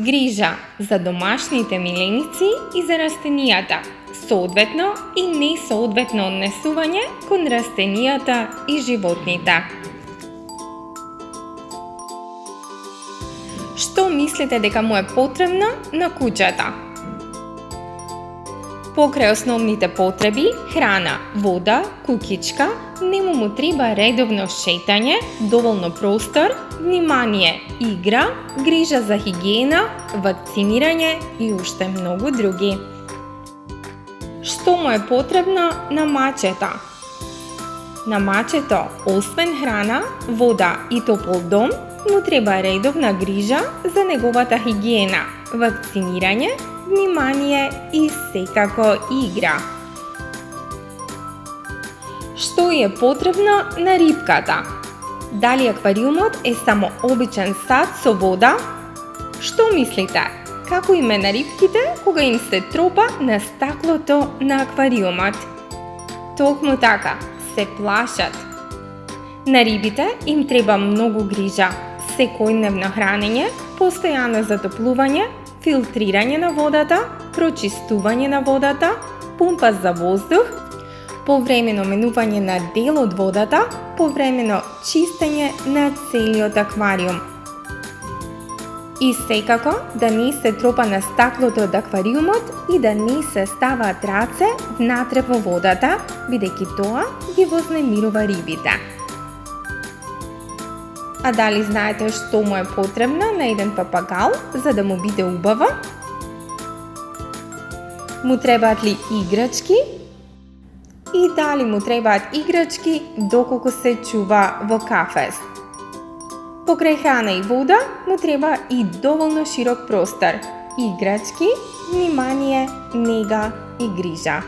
Грижа за домашните миленици и за растенијата, соодветно и несоодветно однесување кон растенијата и животните. Што мислите дека му е потребно на куќата? Покрај основните потреби, храна, вода, кукичка, нему му треба редовно шетање, доволно простор, внимание, игра, грижа за хигиена, вакцинирање и уште многу други. Што му е потребно на мачето? На мачето, освен храна, вода и топол дом, му треба редовна грижа за неговата хигиена, вакцинирање, внимание и секако игра. Што е потребно на рибката? Дали аквариумот е само обичен сад со вода? Што мислите? Како им е на рибките кога им се тропа на стаклото на аквариумот? Токму така, се плашат. На рибите им треба многу грижа, секојдневно хранење, постојано затоплување, филтрирање на водата, прочистување на водата, пумпа за воздух, повремено менување на дел од водата, повремено чистење на целиот аквариум. И секако да не се тропа на стаклото од аквариумот и да не се ставаат раце внатре во водата, бидејќи тоа ги вознемирува рибите. А дали знаете што му е потребно на еден папагал за да му биде убаво? Му требаат ли играчки? И дали му требаат играчки доколку се чува во кафез? Покрај храна и вода му треба и доволно широк простор, играчки, внимание, нега и грижа.